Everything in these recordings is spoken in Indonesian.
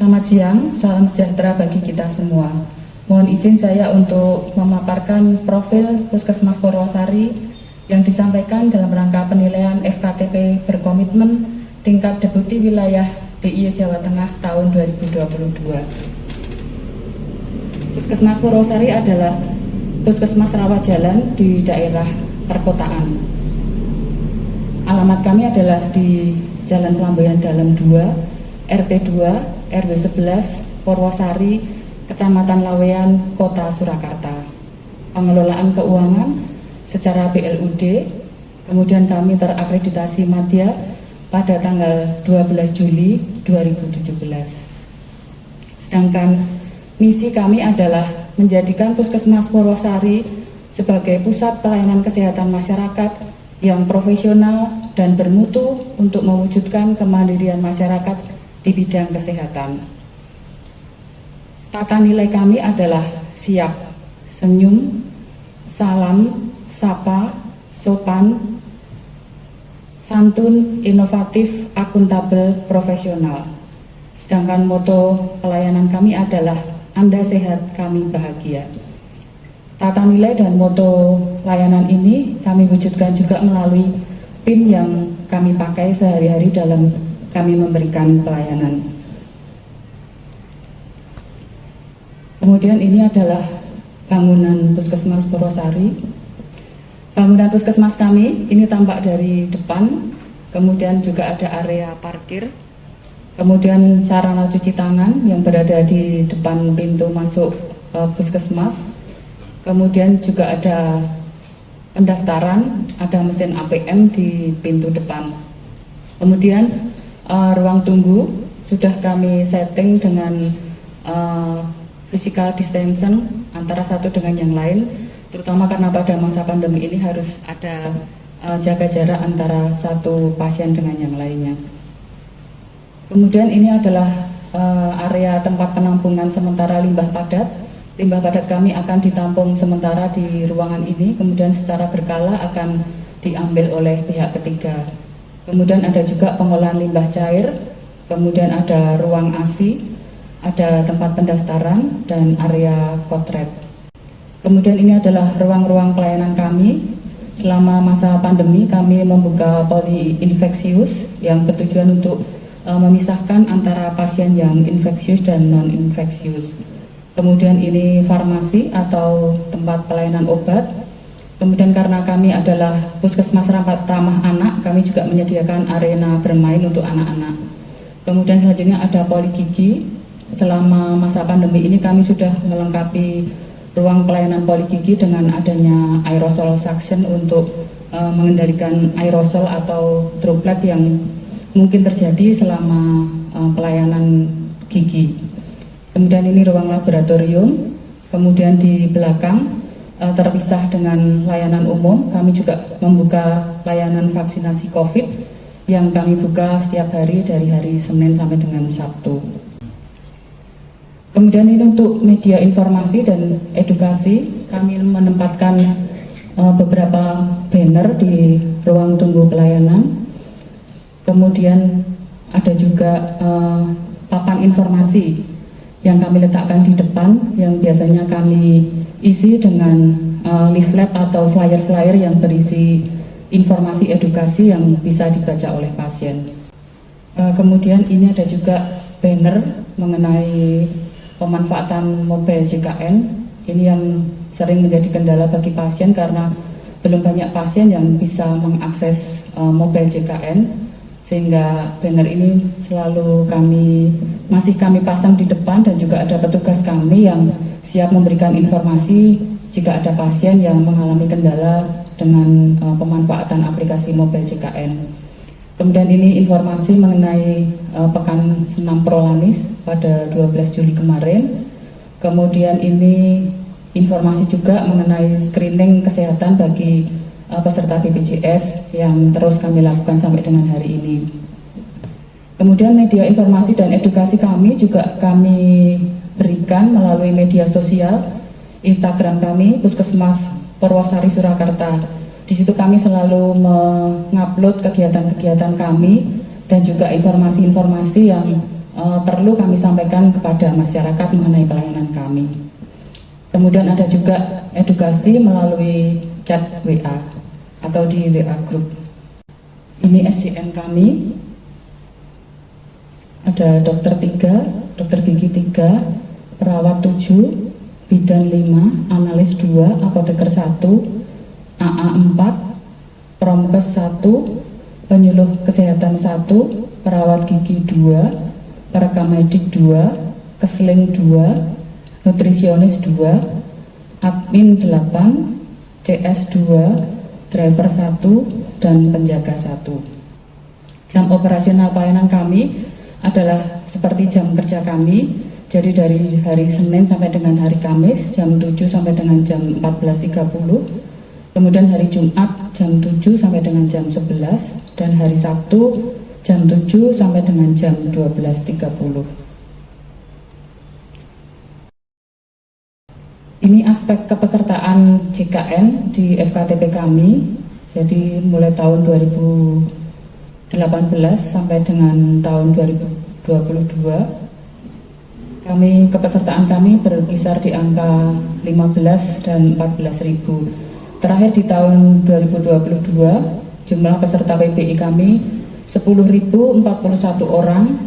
Selamat siang, salam sejahtera bagi kita semua. Mohon izin saya untuk memaparkan profil Puskesmas Purwosari yang disampaikan dalam rangka penilaian FKTP berkomitmen tingkat Deputi Wilayah DIY Jawa Tengah tahun 2022. Puskesmas Purwosari adalah puskesmas rawat jalan di daerah perkotaan. Alamat kami adalah di Jalan Pelambayan Dalam 2, RT 2, RW 11, Purwosari, Kecamatan Laweyan, Kota Surakarta. Pengelolaan keuangan secara BLUD, kemudian kami terakreditasi Madya pada tanggal 12 Juli 2017. Sedangkan misi kami adalah menjadikan Puskesmas Purwosari sebagai pusat pelayanan kesehatan masyarakat yang profesional dan bermutu untuk mewujudkan kemandirian masyarakat di bidang kesehatan. Tata nilai kami adalah siap, senyum, salam, sapa, sopan, santun, inovatif, akuntabel, profesional. Sedangkan moto pelayanan kami adalah Anda sehat, kami bahagia. Tata nilai dan moto layanan ini kami wujudkan juga melalui PIN yang kami pakai sehari-hari dalam kami memberikan pelayanan. Kemudian ini adalah bangunan Puskesmas Purwosari. Bangunan puskesmas kami ini tampak dari depan, kemudian juga ada area parkir, kemudian sarana cuci tangan yang berada di depan pintu masuk puskesmas. Kemudian juga ada pendaftaran, ada mesin ATM di pintu depan. Kemudian ruang tunggu sudah kami setting dengan physical distancing antara satu dengan yang lain, terutama karena pada masa pandemi ini harus ada jaga jarak antara satu pasien dengan yang lainnya. Kemudian ini adalah area tempat penampungan sementara limbah padat. Limbah padat kami akan ditampung sementara di ruangan ini, kemudian secara berkala akan diambil oleh pihak ketiga. Kemudian ada juga pengolahan limbah cair, kemudian ada ruang ASI, ada tempat pendaftaran, dan area kotret. Kemudian ini adalah ruang-ruang pelayanan kami. Selama masa pandemi kami membuka poli infeksius yang bertujuan untuk memisahkan antara pasien yang infeksius dan non-infeksius. Kemudian ini farmasi atau tempat pelayanan obat. Kemudian karena kami adalah puskesmas ramah anak, kami juga menyediakan arena bermain untuk anak-anak. Kemudian selanjutnya ada poli gigi. Selama masa pandemi ini kami sudah melengkapi ruang pelayanan poli gigi dengan adanya aerosol suction untuk mengendalikan aerosol atau droplet yang mungkin terjadi selama pelayanan gigi. Kemudian ini ruang laboratorium, kemudian di belakang terpisah dengan layanan umum, kami juga membuka layanan vaksinasi COVID yang kami buka setiap hari dari hari Senin sampai dengan Sabtu. Kemudian ini untuk media informasi dan edukasi, kami menempatkan beberapa banner di ruang tunggu pelayanan. Kemudian ada juga papan informasi yang kami letakkan di depan, yang biasanya kami isi dengan leaflet atau flyer-flyer yang berisi informasi edukasi yang bisa dibaca oleh pasien. Kemudian ini ada juga banner mengenai pemanfaatan mobile JKN. Ini yang sering menjadi kendala bagi pasien karena belum banyak pasien yang bisa mengakses mobile JKN, sehingga banner ini selalu masih kami pasang di depan, dan juga ada petugas kami yang siap memberikan informasi jika ada pasien yang mengalami kendala dengan pemanfaatan aplikasi mobile JKN. Kemudian ini informasi mengenai Pekan Senam Prolanis pada 12 Juli kemarin. Kemudian ini informasi juga mengenai screening kesehatan bagi peserta BPJS yang terus kami lakukan sampai dengan hari ini. Kemudian media informasi dan edukasi kami juga kami berikan melalui media sosial, Instagram kami, Puskesmas Purwosari Surakarta. Di situ kami selalu mengupload kegiatan-kegiatan kami dan juga informasi-informasi yang perlu kami sampaikan kepada masyarakat mengenai pelayanan kami. Kemudian ada juga edukasi melalui chat WA atau di WA Group. Ini SDM kami, ada dokter 3, dokter gigi 3, perawat 7, bidan 5, analis 2, apoteker 1, AA 4, promkes 1, penyuluh kesehatan 1, perawat gigi 2, perekam medik 2, kesling 2, nutrisionis 2, admin 8, CS 2, driver 1, dan penjaga 1. Jam operasional pelayanan kami adalah seperti jam kerja kami, jadi dari hari Senin sampai dengan hari Kamis jam 7 sampai dengan jam 14.30, kemudian hari Jumat jam 7 sampai dengan jam 11, dan hari Sabtu jam 7 sampai dengan jam 12.30. Ini aspek kepesertaan JKN di FKTP kami, jadi mulai tahun 2018 sampai dengan tahun 2022, kepesertaan kami berkisar di angka 15 dan 14.000. Terakhir di tahun 2022, jumlah peserta PBI kami 10.041 orang,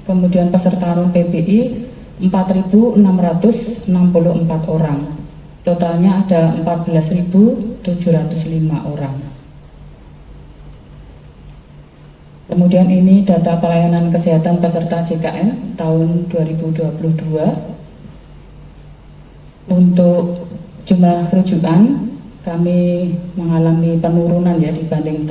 kemudian peserta non PBI 4.664 orang. Totalnya ada 14.705 orang. Kemudian ini data pelayanan kesehatan peserta JKN tahun 2022. Untuk jumlah rujukan kami mengalami penurunan ya dibanding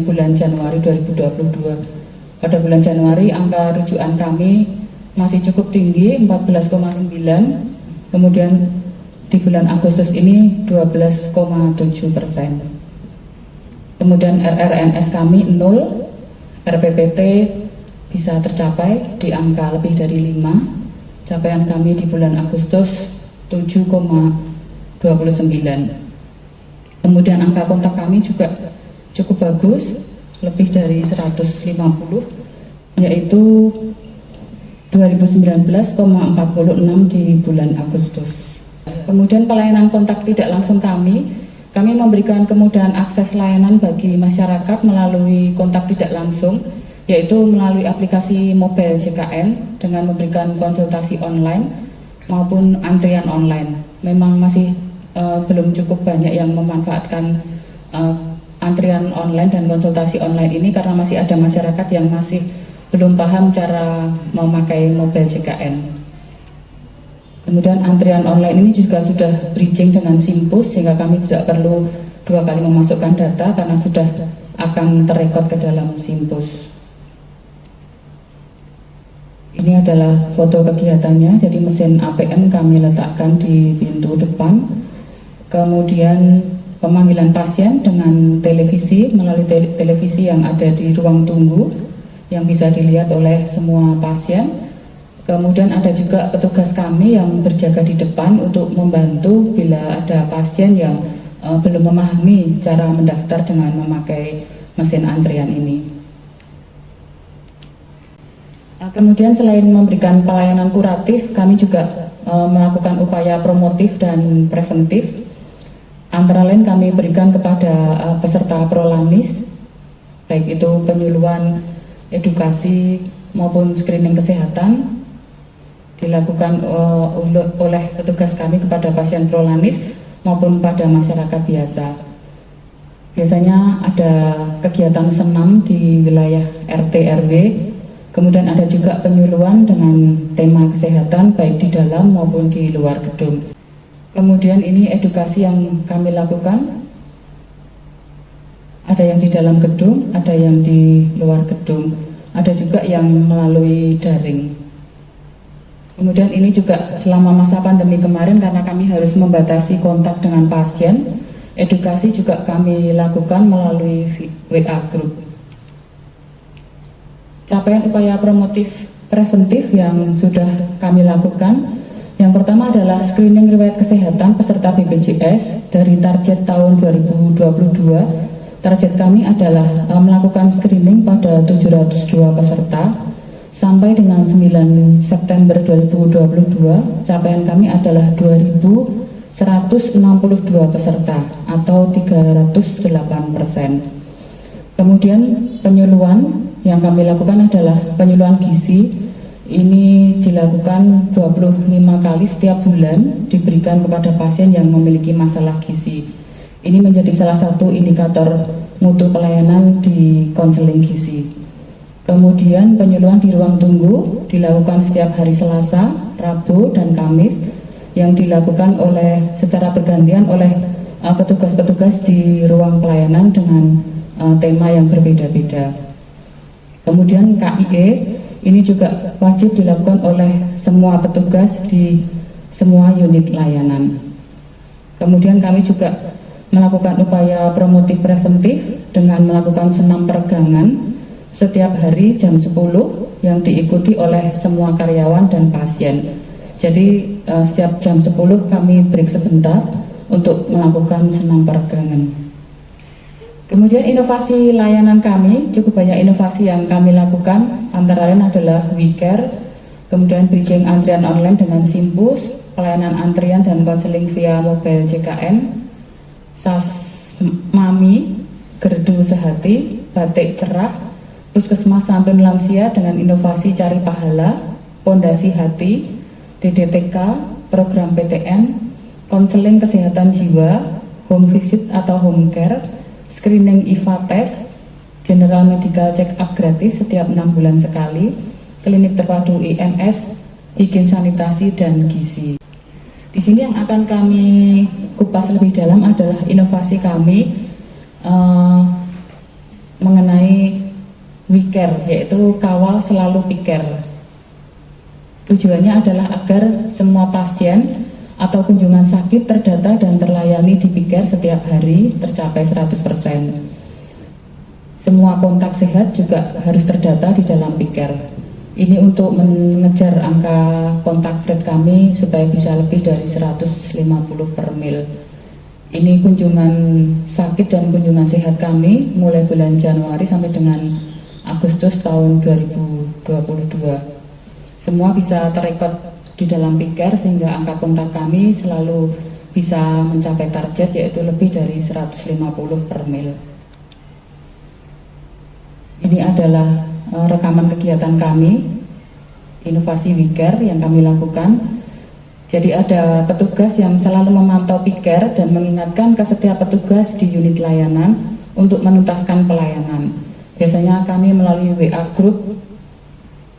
bulan Januari 2022. Pada bulan Januari angka rujukan kami masih cukup tinggi 14,9, kemudian di bulan Agustus ini 12,7%. Kemudian RRNS kami 0, RPPT bisa tercapai di angka lebih dari 5. Capaian kami di bulan Agustus 7,29. Kemudian angka kontak kami juga cukup bagus, lebih dari 150, yaitu 2019,46 di bulan Agustus. Kemudian pelayanan kontak tidak langsung kami memberikan kemudahan akses layanan bagi masyarakat melalui kontak tidak langsung, yaitu melalui aplikasi mobile JKN dengan memberikan konsultasi online maupun antrian online. Memang masih belum cukup banyak yang memanfaatkan antrian online dan konsultasi online ini karena masih ada masyarakat yang masih belum paham cara memakai mobile JKN. Kemudian antrian online ini juga sudah bridging dengan Simpus sehingga kami tidak perlu 2 kali memasukkan data karena sudah akan terrekod ke dalam Simpus. Ini adalah foto kegiatannya, jadi mesin APM kami letakkan di pintu depan. Kemudian pemanggilan pasien dengan televisi, melalui televisi yang ada di ruang tunggu yang bisa dilihat oleh semua pasien. Kemudian ada juga petugas kami yang berjaga di depan untuk membantu bila ada pasien yang belum memahami cara mendaftar dengan memakai mesin antrian ini. Kemudian selain memberikan pelayanan kuratif, kami juga melakukan upaya promotif dan preventif. Antara lain kami berikan kepada peserta Prolanis, baik itu penyuluhan, edukasi maupun screening kesehatan, dilakukan oleh petugas kami kepada pasien Prolanis maupun pada masyarakat biasa. Biasanya ada kegiatan senam di wilayah RT RW, kemudian ada juga penyuluhan dengan tema kesehatan baik di dalam maupun di luar gedung. Kemudian ini edukasi yang kami lakukan, ada yang di dalam gedung, ada yang di luar gedung, ada juga yang melalui daring. Kemudian ini juga selama masa pandemi kemarin karena kami harus membatasi kontak dengan pasien, edukasi juga kami lakukan melalui WA Group. Capaian upaya promotif preventif yang sudah kami lakukan, yang pertama adalah screening riwayat kesehatan peserta BPJS. Dari target tahun 2022, target kami adalah melakukan screening pada 702 peserta. Sampai dengan 9 September 2022, capaian kami adalah 2.162 peserta atau 308%. Kemudian penyuluhan yang kami lakukan adalah penyuluhan gizi. Ini dilakukan 25 kali setiap bulan, diberikan kepada pasien yang memiliki masalah gizi. Ini menjadi salah satu indikator mutu pelayanan di konseling gizi. Kemudian penyuluhan di ruang tunggu dilakukan setiap hari Selasa, Rabu, dan Kamis yang dilakukan secara bergantian oleh petugas-petugas di ruang pelayanan dengan tema yang berbeda-beda. Kemudian KIE ini juga wajib dilakukan oleh semua petugas di semua unit layanan. Kemudian kami juga melakukan upaya promotif preventif dengan melakukan senam peregangan setiap hari jam 10 yang diikuti oleh semua karyawan dan pasien. Jadi setiap jam 10 kami break sebentar untuk melakukan senam peregangan. Kemudian inovasi layanan kami, cukup banyak inovasi yang kami lakukan, antara lain adalah WeCare, kemudian bridging antrian online dengan Simpus, pelayanan antrian dan konseling via mobile JKN, SAS Mami, Gerdu Sehati, Batik Cerah, Puskesmas Samping Lansia dengan inovasi Cari Pahala, Pondasi Hati, DDTK, program PTN, konseling kesehatan jiwa, home visit atau home care, screening IVA test, general medical check up gratis setiap 6 bulan sekali, klinik terpadu IMS, higien sanitasi, dan gizi. Di sini yang akan kami kupas lebih dalam adalah inovasi kami mengenai WeCare, yaitu kawal selalu PiCare. Tujuannya adalah agar semua pasien atau kunjungan sakit terdata dan terlayani di PiCare setiap hari tercapai 100%. Semua kontak sehat juga harus terdata di dalam PiCare. Ini untuk mengejar angka kontak rate kami supaya bisa lebih dari 150 per mil. Ini kunjungan sakit dan kunjungan sehat kami mulai bulan Januari sampai dengan Agustus tahun 2022. Semua bisa terekod di dalam PiCare sehingga angka kontak kami selalu bisa mencapai target, yaitu lebih dari 150 per mil. Ini adalah rekaman kegiatan kami, inovasi WeCare yang kami lakukan. Jadi ada petugas yang selalu memantau PiCare dan mengingatkan ke setiap petugas di unit layanan untuk menuntaskan pelayanan. Biasanya kami melalui WA group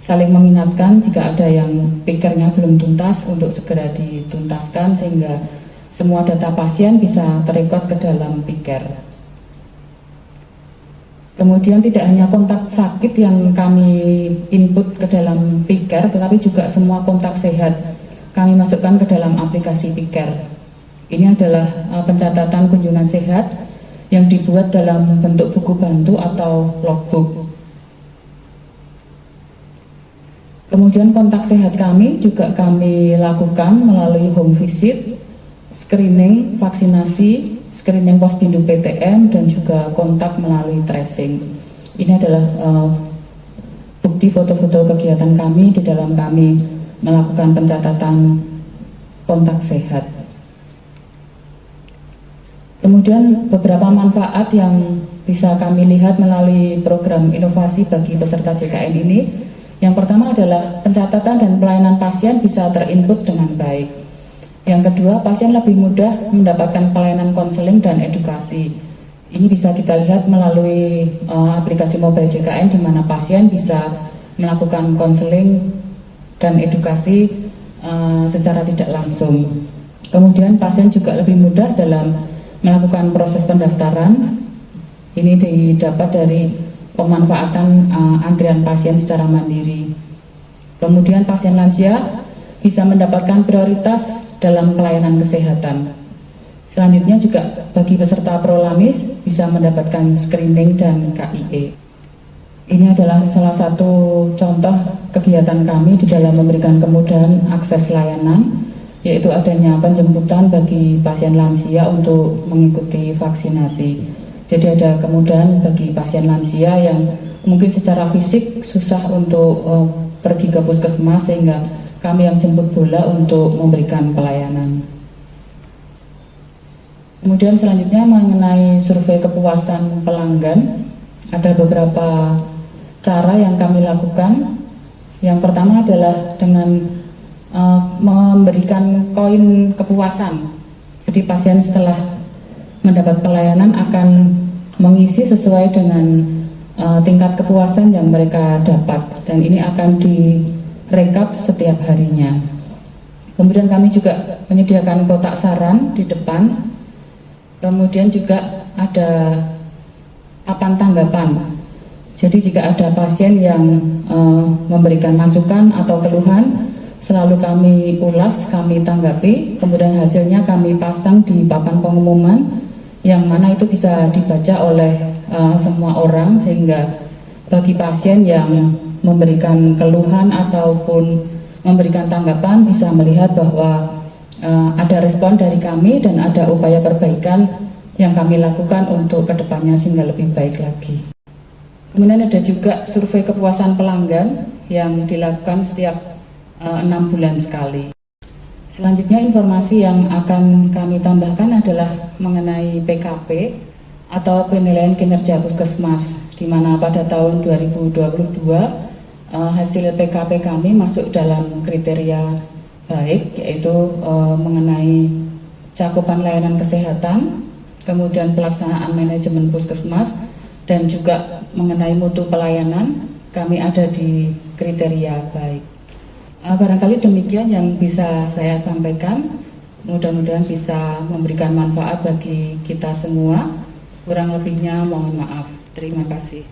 saling mengingatkan jika ada yang PiCare-nya belum tuntas untuk segera dituntaskan sehingga semua data pasien bisa terekod ke dalam PiCare. Kemudian tidak hanya kontak sakit yang kami input ke dalam PiCare, tetapi juga semua kontak sehat kami masukkan ke dalam aplikasi PiCare. Ini adalah pencatatan kunjungan sehat yang dibuat dalam bentuk buku bantu atau logbook. Kemudian kontak sehat kami juga kami lakukan melalui home visit, screening, vaksinasi, screening posbindu PTM, dan juga kontak melalui tracing. Ini adalah bukti foto-foto kegiatan kami di dalam kami melakukan pencatatan kontak sehat. Kemudian beberapa manfaat yang bisa kami lihat melalui program inovasi bagi peserta JKN ini. Yang pertama adalah pencatatan dan pelayanan pasien bisa terinput dengan baik. Yang kedua, pasien lebih mudah mendapatkan pelayanan konseling dan edukasi. Ini bisa kita lihat melalui aplikasi mobile JKN di mana pasien bisa melakukan konseling dan edukasi secara tidak langsung. Kemudian pasien juga lebih mudah dalam melakukan proses pendaftaran. Ini didapat dari pemanfaatan antrian pasien secara mandiri. Kemudian pasien lansia bisa mendapatkan prioritas dalam pelayanan kesehatan. Selanjutnya juga bagi peserta Prolamis bisa mendapatkan screening dan KIE. Ini adalah salah satu contoh kegiatan kami di dalam memberikan kemudahan akses layanan, yaitu adanya penjemputan bagi pasien lansia untuk mengikuti vaksinasi. Jadi ada kemudahan bagi pasien lansia yang mungkin secara fisik susah untuk pergi ke puskesmas sehingga kami yang jemput bola untuk memberikan pelayanan. Kemudian selanjutnya mengenai survei kepuasan pelanggan, ada beberapa cara yang kami lakukan. Yang pertama adalah dengan memberikan koin kepuasan. Jadi pasien setelah mendapat pelayanan akan mengisi sesuai dengan tingkat kepuasan yang mereka dapat, dan ini akan direkap setiap harinya. Kemudian kami juga menyediakan kotak saran di depan, kemudian juga ada papan tanggapan. Jadi jika ada pasien yang memberikan masukan atau keluhan, selalu kami ulas, kami tanggapi, kemudian hasilnya kami pasang di papan pengumuman yang mana itu bisa dibaca oleh semua orang, sehingga bagi pasien yang memberikan keluhan ataupun memberikan tanggapan bisa melihat bahwa ada respon dari kami dan ada upaya perbaikan yang kami lakukan untuk kedepannya sehingga lebih baik lagi. Kemudian ada juga survei kepuasan pelanggan yang dilakukan setiap 6 bulan sekali. Selanjutnya informasi yang akan kami tambahkan adalah mengenai PKP atau penilaian kinerja puskesmas, di mana pada tahun 2022 hasil PKP kami masuk dalam kriteria baik, yaitu mengenai cakupan layanan kesehatan, kemudian pelaksanaan manajemen puskesmas, dan juga mengenai mutu pelayanan kami ada di kriteria baik. Barangkali demikian yang bisa saya sampaikan, mudah-mudahan bisa memberikan manfaat bagi kita semua. Kurang lebihnya mohon maaf. Terima kasih.